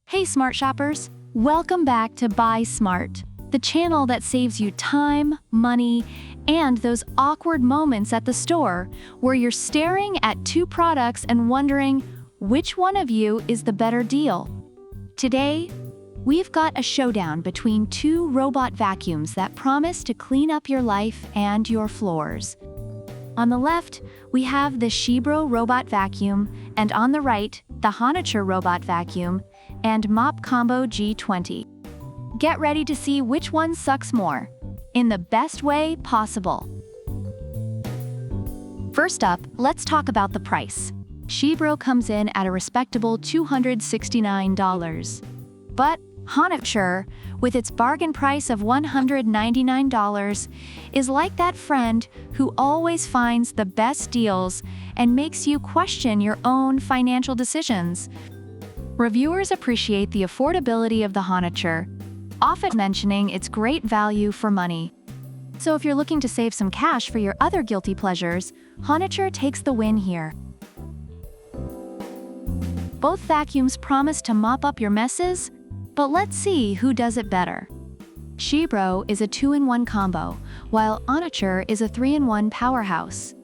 Hey smart shoppers, welcome back to Buy Smart, the channel that saves you time, money, and those awkward moments at the store where you're staring at two products and wondering which one of you is the better deal. Today, we've got a showdown between two robot vacuums that promise to clean up your life and your floors. On the left, we have the XIEBro robot vacuum, and on the right, the HONITURE robot vacuum and Mop Combo G20. Get ready to see which one sucks more, in the best way possible. First up, let's talk about the price. XIEBro comes in at a respectable $269. But HONITURE, with its bargain price of $199, is like that friend who always finds the best deals and makes you question your own financial decisions. Reviewers appreciate the affordability of the HONITURE, often mentioning its great value for money. So if you're looking to save some cash for your other guilty pleasures, HONITURE takes the win here. Both vacuums promise to mop up your messes, but let's see who does it better. XIEBro is a 2-in-1 combo, while HONITURE is a 3-in-1 powerhouse.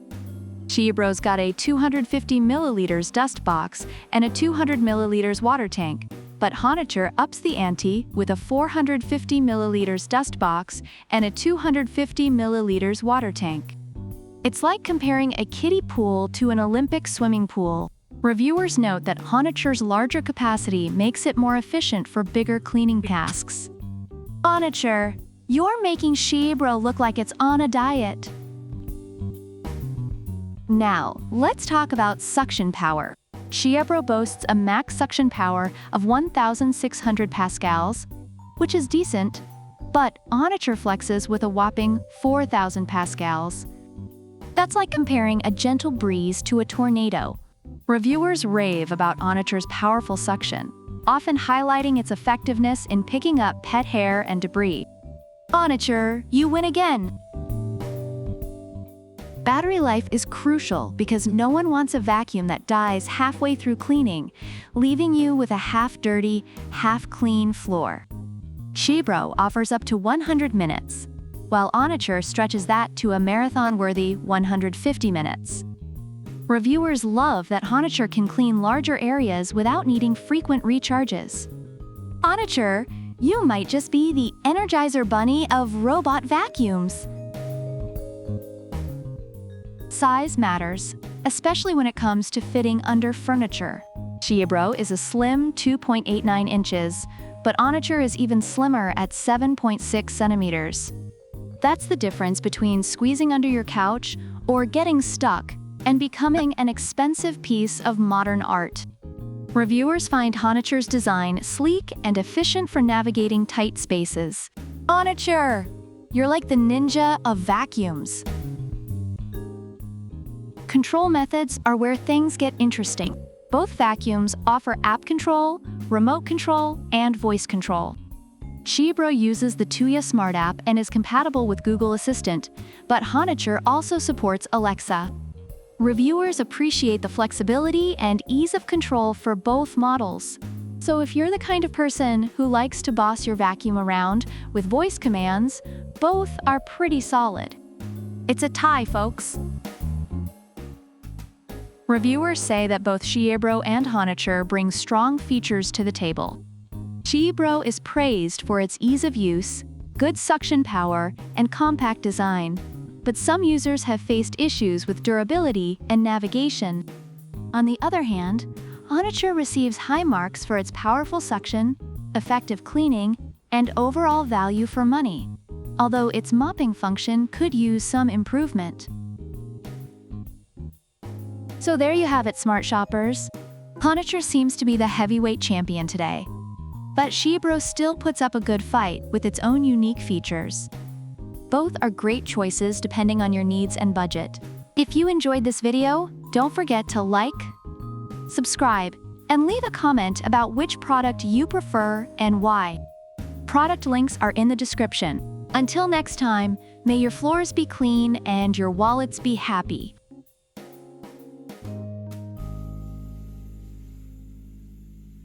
XIEBro's got a 250 milliliters dust box and a 200 milliliters water tank, but HONITURE ups the ante with a 450 milliliters dust box and a 250 milliliters water tank. It's like comparing a kiddie pool to an Olympic swimming pool. Reviewers note that HONITURE's larger capacity makes it more efficient for bigger cleaning tasks. HONITURE, you're making XIEBro look like it's on a diet. Now, let's talk about suction power. XIEBro boasts a max suction power of 1,600 pascals, which is decent, but HONITURE flexes with a whopping 4,000 pascals. That's like comparing a gentle breeze to a tornado. Reviewers rave about HONITURE's powerful suction, often highlighting its effectiveness in picking up pet hair and debris. HONITURE, you win again! Battery life is crucial because no one wants a vacuum that dies halfway through cleaning, leaving you with a half-dirty, half-clean floor. XIEBro offers up to 100 minutes, while HONITURE stretches that to a marathon-worthy 150 minutes. Reviewers love that HONITURE can clean larger areas without needing frequent recharges. HONITURE, you might just be the Energizer Bunny of robot vacuums. Size matters, especially when it comes to fitting under furniture. XIEBro is a slim 2.89 inches, but HONITURE is even slimmer at 7.6 centimeters. That's the difference between squeezing under your couch or getting stuck and becoming an expensive piece of modern art. Reviewers find HONITURE's design sleek and efficient for navigating tight spaces. HONITURE, you're like the ninja of vacuums. Control methods are where things get interesting. Both vacuums offer app control, remote control, and voice control. XIEBro uses the Tuya Smart app and is compatible with Google Assistant, but HONITURE also supports Alexa. Reviewers appreciate the flexibility and ease of control for both models. So if you're the kind of person who likes to boss your vacuum around with voice commands, both are pretty solid. It's a tie, folks. Reviewers say that both XIEBro and HONITURE bring strong features to the table. XIEBro is praised for its ease of use, good suction power, and compact design, but some users have faced issues with durability and navigation. On the other hand, HONITURE receives high marks for its powerful suction, effective cleaning, and overall value for money, although its mopping function could use some improvement. So there you have it, smart shoppers. HONITURE seems to be the heavyweight champion today, but XIEBro still puts up a good fight with its own unique features. Both are great choices depending on your needs and budget. If you enjoyed this video, don't forget to like, subscribe, and leave a comment about which product you prefer and why. Product links are in the description. Until next time, may your floors be clean and your wallets be happy.